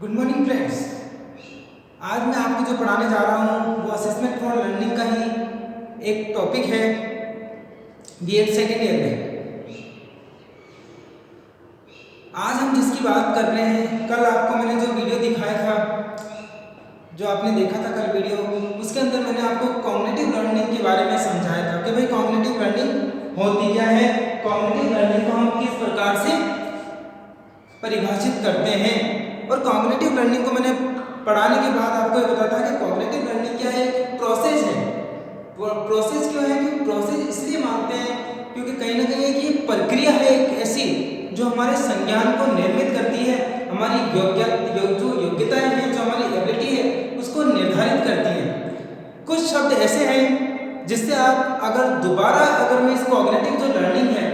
Good morning friends. आज मैं आपको जो पढ़ाने जा रहा हूँ वो असेसमेंट फॉर लर्निंग का ही एक टॉपिक है बीएड सेकेंड ईयर में। आज हम जिसकी बात कर रहे हैं, कल आपको मैंने जो वीडियो दिखाया था, जो आपने देखा था कल वीडियो, उसके अंदर मैंने आपको कॉग्निटिव लर्निंग के बारे में समझाया था कि भाई कॉग्निटिव लर्निंग होती क्या है, कॉग्निटिव लर्निंग को हम किस प्रकार से परिभाषित करते हैं। और कॉग्निटिव लर्निंग को मैंने पढ़ाने के बाद आपको ये बताता है कि कॉग्निटिव लर्निंग क्या है, एक प्रोसेस है। प्रोसेस क्यों है? क्योंकि प्रोसेस इसलिए मानते हैं क्योंकि कहीं ना कहीं एक ये प्रक्रिया है, एक ऐसी जो हमारे संज्ञान को निर्मित करती है, हमारी जो योग्यताएं हैं, जो हमारी एबिलिटी है, उसको निर्धारित करती है। कुछ शब्द ऐसे हैं जिससे आप अगर मैं इस कॉग्निटिव जो लर्निंग है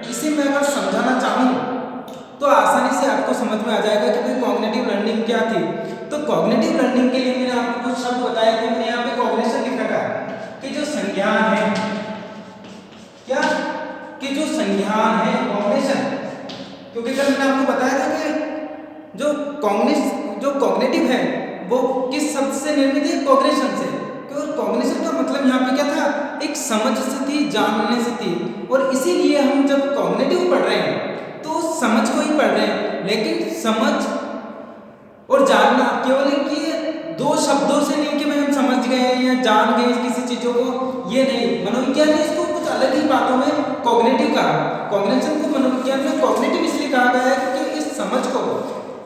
इसे मैं अगर समझाना चाहूँ तो आसानी से आपको समझ में आ जाएगा कि भाई कॉग्निटिव लर्निंग क्या थी। तो कॉग्निटिव लर्निंग के लिए मैंने आपको कुछ शब्द बताए थे। मैंने यहाँ पे कॉग्निशन लिख रखा है कि जो संज्ञान है, क्या कि जो संज्ञान है कॉग्निशन, क्योंकि कल मैंने आपको बताया था कि जो कॉग्निटिव है वो किस शब्द से निर्मित है? कॉग्निशन से। तो कॉग्निशन का मतलब यहाँ पे क्या था? एक समझ से थी, जानने से थी। और इसीलिए हम जब कॉग्निटिव पढ़ रहे हैं तो समझ को ही पढ़ रहे हैं, लेकिन समझ और जानना केवल एक दो शब्दों से नहीं कि भाई हम समझ गए या जान गए किसी चीजों को, ये नहीं। मनोविज्ञान ने इसको कुछ अलग ही बातों में कॉग्निटिव कहा। कॉग्निशन को मनोविज्ञान में कॉग्निटिव इसलिए कहा गया है क्योंकि इस समझ को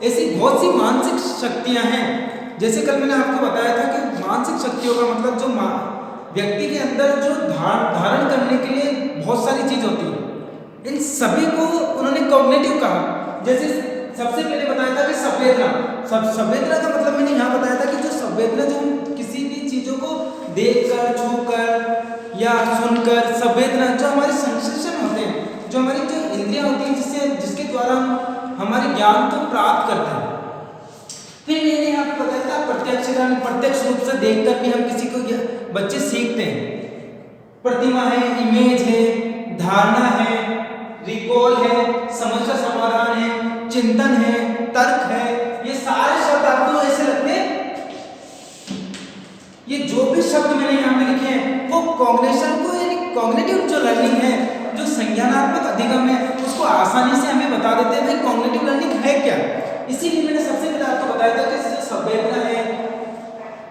ऐसी बहुत सी मानसिक शक्तियां हैं। जैसे कल मैंने आपको बताया था कि मानसिक शक्तियों का मतलब जो व्यक्ति के अंदर जो धारण करने के लिए बहुत सारी चीज होती है, इन सभी को उन्होंने कॉग्निटिव कहा। जैसे सबसे पहले बताया था कि संवेदना। संवेदना का मतलब मैंने यहाँ बताया था कि जो संवेदना, जो हम किसी भी चीजों को देखकर, छूकर या सुनकर, संवेदना जो हमारे सेंसेशन होते हैं, जो हमारी जो इंद्रियां होती हैं, जिसके द्वारा हम हमारे ज्ञान को प्राप्त करते हैं। फिर मैंने यहाँ पे बताया था प्रत्यक्ष रूप से देखकर भी हम किसी को बच्चे सीखते हैं। प्रतिमा है, इमेज है, धारणा है, रिकॉल है, समस्या समाधान है, चिंतन है, तर्क है, ये सारे शब्द आपको ऐसे लगते हैं। ये जो भी शब्द मैंने यहाँ पे लिखे हैं वो कॉग्निशन को, यानी कॉग्निटिव जो लर्निंग है, जो संज्ञानात्मक अधिगम है, उसको आसानी से हमें बता देते हैं भाई कॉग्निटिव लर्निंग है क्या। इसीलिए मैंने सबसे पहले आपको बताया था कि संवेदना है,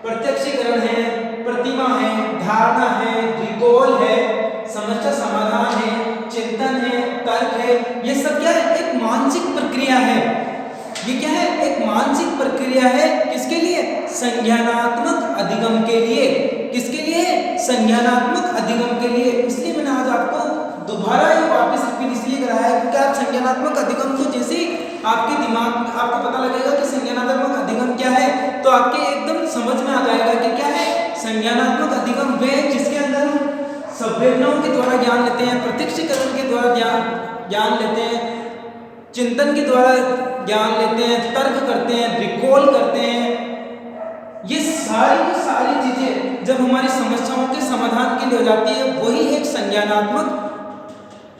प्रत्यक्षीकरण है, प्रतिमा है, धारणा है, रिकॉल है, समस्या समाधान है, चिंतन है, तर्क है, ये सब क्या है? एक मानसिक प्रक्रिया है। ये क्या है? एक मानसिक प्रक्रिया है। किसके लिए? संज्ञानात्मक अधिगम के लिए। किसके लिए? संज्ञानात्मक अधिगम के लिए। इसलिए मैंने आज आपको दोबारा वापस रिपीट इसलिए कराया है क्योंकि आप संज्ञानात्मक अधिगम को जैसे आपके दिमाग में आपको पता लगेगा कि संज्ञानात्मक अधिगम क्या है, तो आपके एकदम समझ में आ जाएगा कि क्या है संज्ञानात्मक अधिगम। वे जिसके अंदर हम संवेदनाओं के द्वारा ज्ञान लेते हैं, प्रत्यक्षीकरण के द्वारा ज्ञान लेते हैं, चिंतन के द्वारा ज्ञान लेते हैं, तर्क करते हैं, रिकॉल करते हैं। ये सारी की सारी चीजें जब हमारी समस्याओं के समाधान के लिए हो जाती है, वही एक संज्ञानात्मक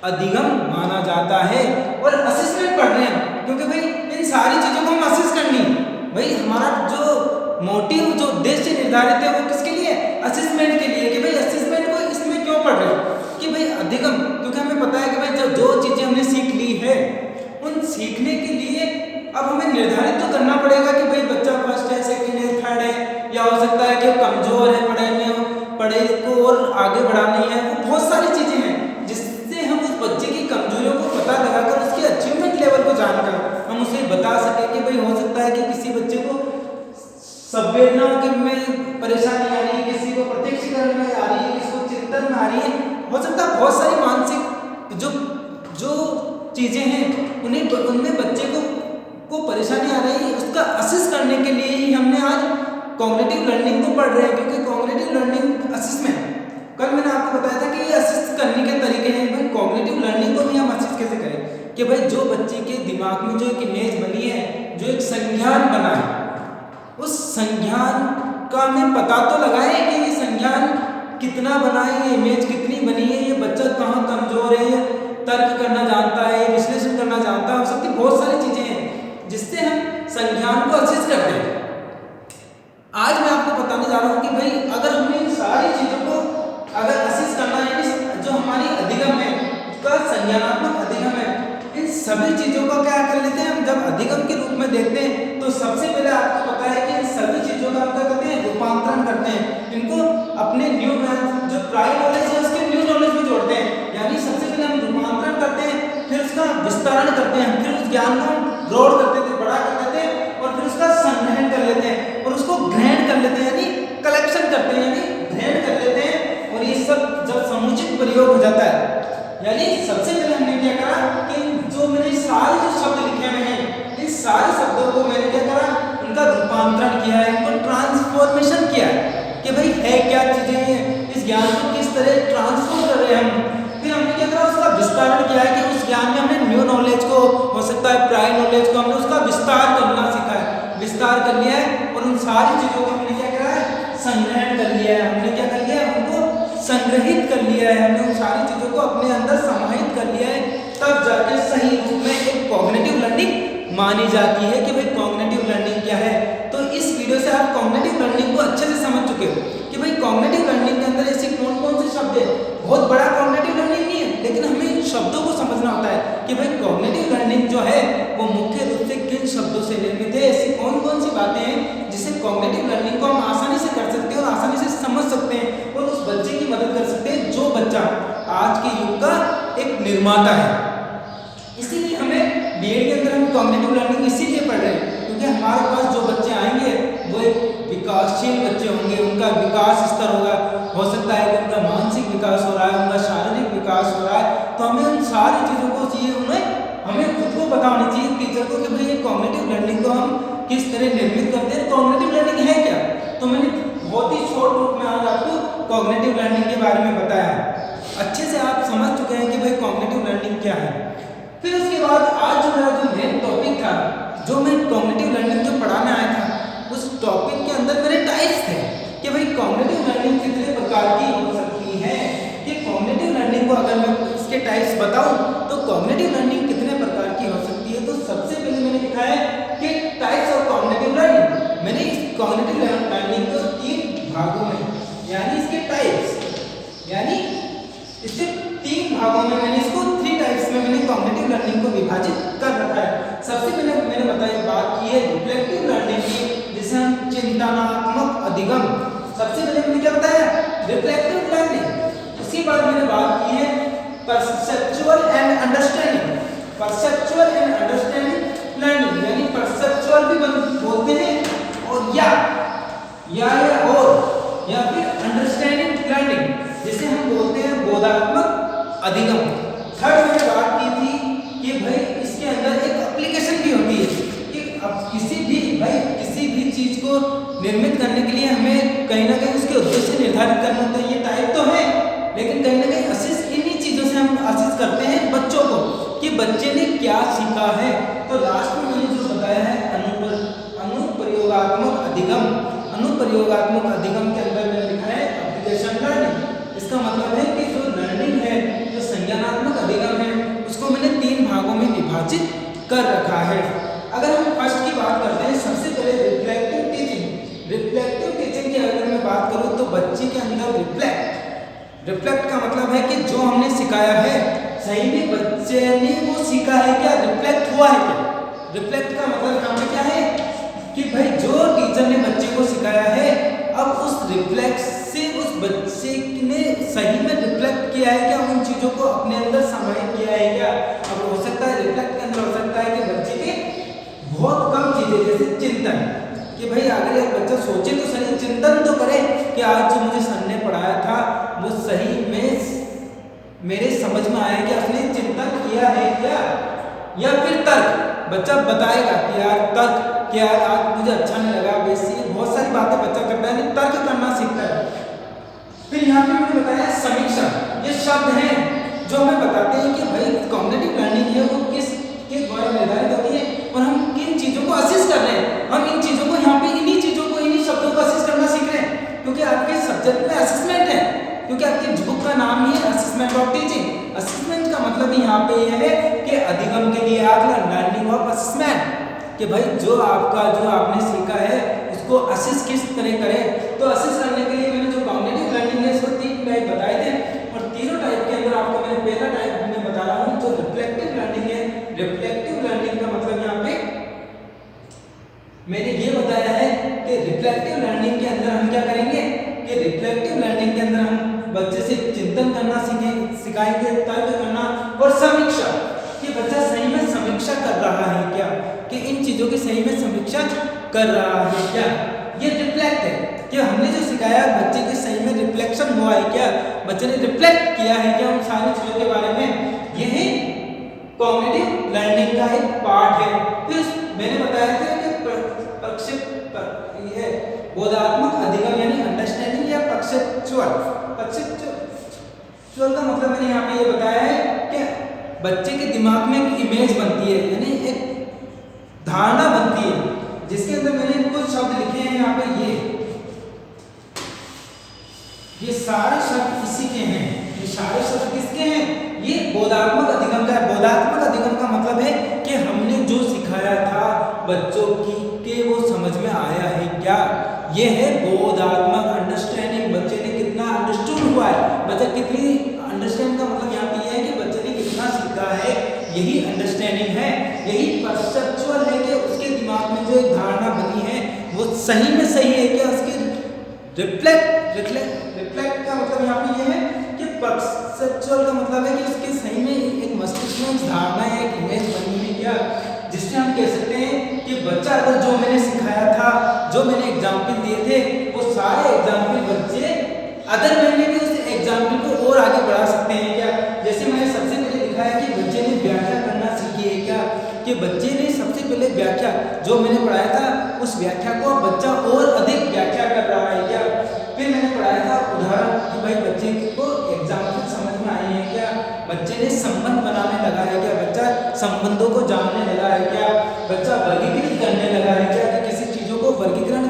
अधिगम माना जाता है। और असेसमेंट पढ़ रहे हैं क्योंकि भाई इन सारी चीजों को हम असेस करनी है। भाई हमारा जो मोटिव, जो उद्देश्य निर्धारित है वो किसके लिए? असेसमेंट के लिए। कि भाई असेसमेंट को इसमें क्यों पढ़ रहे हैं कि भाई अधिगम, क्योंकि हमें पता है कि भाई जो चीजें हमने सीख ली है, उन सीखने के लिए अब हमें निर्धारित तो करना पड़ेगा कि भाई बच्चा फर्स्ट है, सेकंड है, थर्ड है, या हो सकता है कि वो कमजोर है पढ़ाई में, पढ़ाई को और आगे बढ़ानी है। वो बहुत सारी चीजें हैं जिससे हम उस बच्चे की कमजोरियों को पता लगाकर उसके अचीवमेंट लेवल को जानकर हम उसे बता सके कि भाई हो सकता है कि किसी बच्चे को संवेदनाओं के में परेशानी आ रही है, किसी को प्रत्यक्षीकरण में आ रही है, किसी को चिंतन में आ रही है, हो सकता है बहुत सारी मानसिक जो चीजें हैं उनमें बच्चे को परेशानी आ रही है। उसका असेस करने के लिए ही हमने आज कॉग्निटिव लर्निंग को पढ़ रहे हैं। क्योंकि कॉग्निटिव लर्निंग असेसमेंट, कल मैंने आपको बताया था कि ये असेस करने के तरीके हैं। भाई कॉग्निटिव लर्निंग को भी हम असेस कैसे करें कि भाई जो बच्चे के दिमाग में जो एक इमेज बनी है, जो एक संज्ञान बना है, उस संज्ञान का हमें पता तो लगाए कि ये संज्ञान कितना बना है, ये इमेज कितनी बनी है, ये बच्चा कहाँ कमजोर है, तर्क करना जानता है, विश्लेषण करना जानता है, सब की बहुत सारी चीजें हैं जिससे हम संज्ञान को अच्छे से सभी चीजों का क्या कर लेते हैं हम, जब अधिगम के रूप में देखते हैं तो सबसे पहले आपको पता है कि इन सभी चीजों का हम क्या करते हैं, रूपांतरण करते हैं, इनको अपने न्यू जो प्राइम नॉलेज है उसके न्यू नॉलेज में जोड़ते हैं। यानी सबसे पहले हम रूपांतरण करते हैं, फिर उसका विस्तारण करते हैं, फिर उस ज्ञान को ग्रोथ करते थे, बड़ा कर देते हैं, और फिर उसका संग्रहण कर लेते हैं और उसको ग्रहण कर लेते हैं, यानी कलेक्शन करते हैं, यानी ग्रहण कर लेते हैं। और ये सब जब समुचित प्रयोग हो जाता है, यानी सबसे पहले हमने क्या करा कि जो मैंने सारे जो शब्द लिखे हुए हैं, इन सारे शब्दों को मैंने क्या करा, उनका रूपांतरण किया है, इनको ट्रांसफॉर्मेशन किया है कि भाई है क्या चीजें हैं, इस ज्ञान को किस तरह ट्रांसफॉर्म कर रहे हैं हम। फिर हमने क्या करा, उसका विस्तारण किया है कि उस ज्ञान में हमने न्यू नॉलेज को, हो सकता है प्राइम नॉलेज को, हमने उसका विस्तार करना सीखा है, विस्तार कर लिया है, और उन सारी चीजों को हमने क्या करा है, संग्रहण कर लिया है। हमने क्या कर लिया है, उनको संग्रहित कर लिया है, हमने उन सारी चीजों को अपने अंदर समाहित कर लिया है, तब जाके सही रूप में एक कॉग्निटिव लर्निंग मानी जाती है कि भाई कॉग्निटिव लर्निंग क्या है। तो इस वीडियो से आप कॉग्निटिव लर्निंग को अच्छे से समझ चुके हो कि भाई कॉग्निटिव लर्निंग के अंदर ऐसे कौन कौन से शब्द है। बहुत बड़ा कॉग्निटिव लर्निंग नहीं है, लेकिन हमें इन शब्दों को समझना होता है कि भाई कॉग्निटिव लर्निंग जो है वो मुख्य रूप से किन शब्दों से निर्मित है, ऐसी कौन कौन सी बातें हैं जिससे कॉग्निटिव लर्निंग को हम आसानी से कर सकते हैं और आसानी से समझ सकते हैं और उस बच्चे की मदद कर सकते हैं जो बच्चा आज के युग का एक निर्माता है। इसीलिए हमें बीएड के अंदर हम कॉग्निटिव लर्निंग इसीलिए पढ़ रहे हैं क्योंकि हमारे पास जो बच्चे आएंगे वो एक विकासशील बच्चे होंगे, उनका विकास स्तर होगा, हो सकता है कि उनका मानसिक विकास हो रहा है, उनका शारीरिक विकास हो रहा है, तो हमें उन सारी चीज़ों को चाहिए, हमें खुद को पता होनी चाहिए टीचर को कि भाई ये कॉग्निटिव लर्निंग को हम किस तरह निर्मित करते हैं, कॉग्निटिव लर्निंग है क्या। तो मैंने बहुत ही शॉर्ट रूप में आज आपको कॉग्निटिव लर्निंग के बारे में बताया, अच्छे से आप समझ चुके हैं कि भाई कॉग्निटिव लर्निंग क्या है। फिर उसके बाद आज जो मेरा जो मेन टॉपिक था, जो मैं कॉग्निटिव लर्निंग जो पढ़ाने आया था, उस टॉपिक के अंदर मेरे टाइप्स थे कि भाई कॉग्निटिव लर्निंग कितने प्रकार की हो सकती है। कि कॉग्निटिव लर्निंग को अगर मैं इसके टाइप्स बताऊं तो कॉग्निटिव लर्निंग कितने प्रकार की हो सकती है। तो सबसे पहले मैंने लिखा है कि टाइप्स ऑफ कॉग्निटिव लर्निंग। मैंने इस कॉग्निटिव लर्निंग को 3 भागों में, यानी इसके टाइप्स, यानी इसके 3 भागों में मैंने इसको 3 टाइप्स में मैंने कॉग्निटिव लर्निंग को विभाजित कर रखा है। सबसे पहले मैंने बताया बात की है रिफ्लेक्टिव लर्निंग की, जिसे हम चिंतनात्मक अधिगम, सबसे पहले मैंने क्या बताया, रिफ्लेक्टिव लर्निंग। उसके बाद मैंने बात की है perceptual and understanding, perceptual and understanding learning, यानी परसेप्चुअल भी बोलते हैं और या और या फिर अंडरस्टैंडिंग लर्निंग जिसे हम बोलते हैं बोधात्मक अधिगम। थर्ड मैंने बात की थी कि भाई इसके अंदर एक एप्लीकेशन भी होती है कि अब किसी भी चीज को निर्मित करने के लिए हमें कहीं ना कहीं उसके उद्देश्य निर्धारित करना होता है। ये टाइप तो है, लेकिन कहीं ना कहीं असिस्ट इन्हीं चीजों से हम असिस्ट करते हैं बच्चों को कि बच्चे ने क्या सीखा है। तो लास्ट में मैंने जो बताया है अनुप्रयोगात्मक अधिगम। अनुप्रयोगात्मक अधिगम के अंदर मैंने लिखा है एप्लीकेशन लर्निंग। इसका मतलब है कि जो लर्निंग है, जो संज्ञानात्मक अधिगम है, उसको मैंने 3 भागों में विभाजित कर रखा है। अगर हम फर्स्ट की बात करते हैं, सबसे पहले रिफ्लेक्टिव टीचिंग। रिफ्लेक्टिव टीचिंग की अगर मैं बात करूं तो बच्चे के अंदर रिफ्लेक्ट का मतलब है कि जो हमने सिखाया है सही में बच्चे ने वो सीखा है क्या, रिफ्लेक्ट हुआ है क्या। रिफ्लेक्ट का मतलब यहाँ पे क्या है कि भाई जो टीचर ने बच्चे को सिखाया है, अब उस रिफ्लेक्ट से उस बच्चे ने सही में रिफ्लेक्ट किया है क्या, उन चीजों को अपने अंदर समाहित किया है क्या। अब हो सकता है रिफ्लेक्ट के अंदर हो सकता है कि बच्चे के बहुत कम चीजें, जैसे चिंतन, कि भाई अगर एक बच्चा सोचे तो सही, चिंतन तो करे कि आज जो मुझे सर ने पढ़ाया था वो सही में मेरे समझ में आया कि उसने चिंतन किया है क्या। या फिर तर्क, बच्चा बताएगा कि यार तर्क कि यार आज मुझे अच्छा नहीं लगा, वैसे बहुत सारी बातें बच्चा करता है, नहीं तर्क करना सीखता है। फिर यहाँ पे मैंने बताया समीक्षा। ये शब्द हैं जो हमें बताते हैं कि भाई कॉग्निटिव लर्निंग है वो किस के द्वारा निर्धारित होती है और हम किन चीजों को असिस्ट कर रहे हैं। हम इन चीजों को यहाँ पे इन्हीं चीजों को, इन्हीं शब्दों को असिस्ट करना सीख रहे हैं क्योंकि आपके सब्जेक्ट में असेसमेंट है, क्योंकि आपकी बुक का नाम ही है असेसमेंट ऑफ टीचिंग। असेसमेंट का मतलब यहाँ पे यह है कि अधिगम के लिए आप लर्निंग ऑफ असेसमेंट, कि भाई जो आपने सीखा है उसको असिस्ट किस तरह करें। तो असिस्ट करने के लिए मैंने जो कॉग्निटिव लर्निंग है इसको 3 टाइप बताए थे और तीनों टाइप के अंदर आपको मैंने पहला टाइप मैं बता रहा हूँ जो रिफ्लेक्टिव लर्निंग है। अंदर हम बच्चे से चिंतन करना सिखाएंगे, तर्क करना और समीक्षा, कि बच्चा सही में समीक्षा कर रहा है क्या, कि इन चीजों की सही में समीक्षा कर रहा है क्या। ये रिफ्लेक्ट है कि हमने जो सिखाया बच्चे के सही में रिफ्लेक्शन हुआ है क्या, बच्चे ने रिफ्लेक्ट किया है क्या उन सारी चीजों के बारे में। यही कॉग्निटिव लर्निंग का एक पार्ट है। फिर मैंने बताया था कि ये बोधात्मक अधिगम यानी अंडरस्टैंडिंग या परसेप्चुअल का मतलब मैंने यहाँ पे ये बताया है कि बच्चे के दिमाग में एक इमेज बनती है, यानी एक धारणा बनती है, जिसके अंदर मैंने कुछ शब्द लिखे हैं यहाँ पे। ये सारे शब्द इसी के हैं। ये सारे शब्द किसके हैं? ये बोधात्मक अधिगम का है। बोधात्मक अधिगम का मतलब है कि हमने जो सिखाया था बच्चों की के वो समझ में आया है क्या। ये है बोधात्मक अंडरस्टैंडिंग, बच्चे ने कितना अंडरस्टूड हुआ है, बच्चा कितनी अंडरस्टैंड का मतलब यहाँ पे ये है कि बच्चे ने कितना सीखा है, यही अंडरस्टैंडिंग है। यही परसेप्चुअल है कि उसके दिमाग में जो एक धारणा बनी है वो सही में सही है क्या, उसकी रिफ्लेक्ट का मतलब यहाँ पे ये है कि परसेप्चुअल का मतलब है कि उसके सही में एक मस्तिष्क में एक धारणा है, एक इमेज बनी है क्या, जिससे हम कह सकते हैं कि बच्चा अगर जो मैंने सिखाया था, जो मैंने एग्जाम्पल दिए थे, वो सारे एग्जाम्पल बच्चे अदर वे में भी उस एग्जाम्पल को और आगे बढ़ा सकते हैं क्या। जैसे मैंने सबसे पहले लिखा है कि बच्चे ने व्याख्या करना सीखी है क्या, कि बच्चे ने सबसे पहले व्याख्या जो मैंने पढ़ाया था उस व्याख्या को बच्चा और अधिक व्याख्या कर रहा है क्या। फिर मैंने पढ़ाया था उदाहरण कि भाई बच्चे को एग्जाम्पल समझ में आई है क्या, बच्चे ने संबंध बनाने लगा है क्या, बच्चा संबंधों को जानने लगा है क्या, बच्चा वर्गीकृत करने लगा है क्या, कि किसी चीजों को वर्गीकरण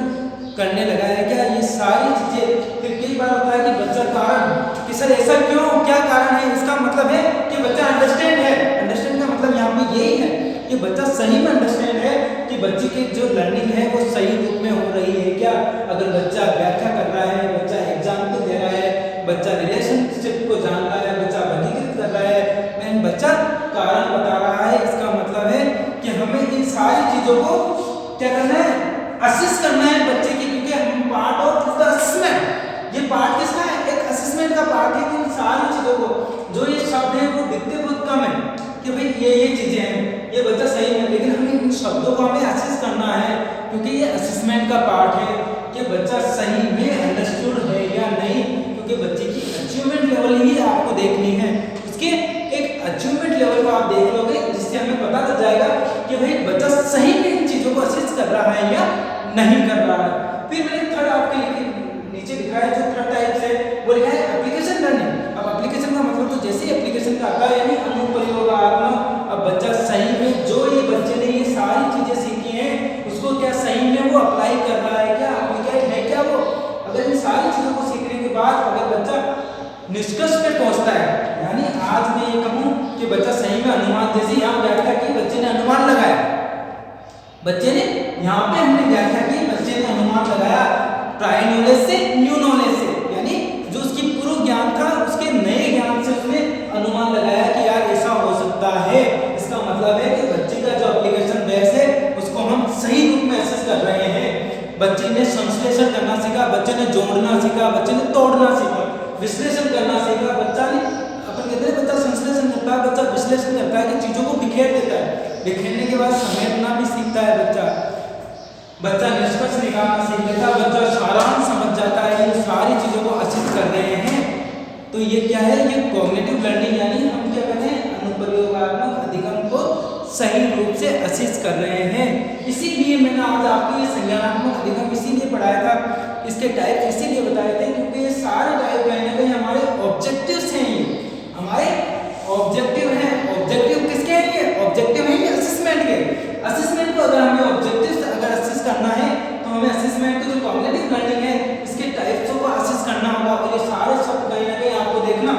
करने लगा है क्या। ये सारी चीजें फिर कई बार होता है कि बच्चा कारण कि सर ऐसा क्यों, क्या कारण है, इसका मतलब है कि बच्चा अंडरस्टैंड है। अंडरस्टैंड का मतलब यहाँ पे यही है कि बच्चा सही में अंडरस्टैंड है कि बच्चे की जो लर्निंग है वो सही रूप में हो रही है क्या। अगर बच्चा व्याख्या कर रहा है, बच्चा एग्जाम्पल दे रहा है, बच्चा रिलेशनशिप को जान रहा है, बच्चा वर्गीकृत कर रहा है, मैं बच्चा कारण बता रहा है, इसका मतलब है कि हमें इन सारी चीजों को क्या करना है, असिस्ट करना है बच्चे की, क्योंकि हम पार्ट ऑफ द असेसमेंट, ये पार्ट किसका है, एक असेसमेंट का पार्ट है कि इन सारी चीजों को जो ये शब्द है वो दिखते बहुत कम है कि भाई ये चीजें हैं, ये बच्चा सही है, लेकिन हमें इन शब्दों को हमें असेस करना है क्योंकि ये असेसमेंट का पार्ट है कि बच्चा सही में अंडरस्टूड है या नहीं, क्योंकि बच्चे की अचीवमेंट लेवल ही आपको देखनी है। उसके एक अचीवमेंट लेवल को आप देख लोगे जिससे हमें पता लग जाएगा कि भाई बच्चा सही में इन चीजों को असेस कर रहा है या नहीं कर रहा है। फिर मैंने थर्ड आपके नीचे लिखा है, जो थर्ड टाइप है वो लिखा है एप्लीकेशन लर्निंग। अब एप्लीकेशन का मतलब तो जैसे ही एप्लीकेशन का आता है यानी अनुप्रयोगात्मक। अब बच्चा सही में जो ये बच्चे ने ये सारी चीजें सीखी हैं उसको क्या सही में वो अप्लाई कर रहा है क्या, एप्लीकेट है क्या वो। अगर इन सारी चीजों को सीखने के बाद अगर बच्चा निष्कर्ष पे पहुंचता है, यानी आज मैं ये कहूं कि बच्चा सही में अनुमान, जैसे यहाँ व्याख्या की बच्चे ने अनुमान लगाया, बच्चे ने यहाँ पे हमने व्याख्या की, बच्चे ने अनुमान लगाया प्राय नॉलेज से न्यू नॉलेज से, यानी जो उसकी पूर्व ज्ञान था उसके नए ज्ञान से उसने अनुमान लगाया कि यार ऐसा हो सकता है। इसका मतलब है कि बच्चे का जो एप्लीकेशन बेस है उसको हम सही रूप में असेस कर रहे हैं। बच्चे ने संश्लेषण करना सीखा, बच्चे ने जोड़ना सीखा, बच्चे ने तोड़ना सीखा, विश्लेषण करना सीखा। बच्चा ने अपन कहते हैं बच्चा संश्लेषण करता है, बच्चा विश्लेषण करता है कि चीजों को बिखेर देता है, बिखेरने के बाद समेटना भी सीखता है बच्चा निष्कर्ष निकालना सीख लेता है, बच्चा सारांश समझ जाता है। ये सारी चीजों को असिस्ट कर रहे हैं। तो ये क्या है, ये कॉग्निटिव लर्निंग, यानी हम क्या कहते हैं अनुप्रयोगात्मक अधिगम को सही रूप से असिस्ट कर रहे हैं। इसीलिए मैंने आज आपको ये संज्ञानात्मक अधिगम इसीलिए पढ़ाया था, इसके टाइप इसीलिए बताए थे क्योंकि ये सारे टाइप कहीं ना कहीं हमारे ऑब्जेक्टिव्स हैं। ये हमारे ऑब्जेक्टिव हैं। ऑब्जेक्टिव किसके हैं? ये ऑब्जेक्टिव हैं ये असेसमेंट के। असेसमेंट को अगर हमें ऑब्जेक्टिव अगर असेस करना है तो हमें असेसमेंट को जो कॉग्निटिव लर्निंग है इसके टाइप्स को असेस करना होगा। और ये सारे शब्द कहीं ना कहीं आपको देखना,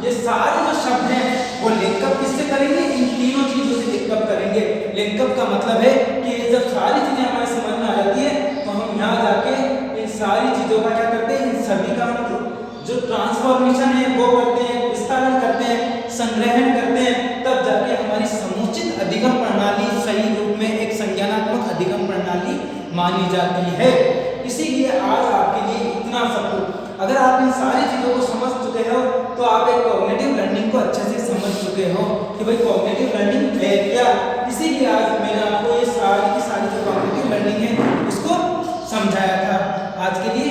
ये सारे जो शब्द हैं वो लिंकअप किससे करेंगे, इन तीनों चीजों से लिंकअप करेंगे। लिंकअप का मतलब है कि जब सारी चीजें हमारे समझ में आ जाती है तो हम यहाँ जाके इन सारी चीजों का क्या करते हैं, इन सभी का जो ट्रांसफॉर्मेशन है वो करते हैं, विस्तारण करते हैं, संग्रहण करते हैं, तब जाके हमारी समुचित अधिगम प्रणाली सही रूप में एक संज्ञानात्मक अधिगम प्रणाली मानी जाती है। इसीलिए आज आपके लिए इतना सब कुछ। अगर आप इन सारी चीज़ों को समझ चुके हो तो आप एक कॉग्निटिव लर्निंग को अच्छे से समझ चुके हो कि भाई कॉग्निटिव लर्निंग है क्या। इसीलिए आज मैंने आपको ये सारी की सारी जो कॉग्निटिव लर्निंग है उसको समझाया था। आज के लिए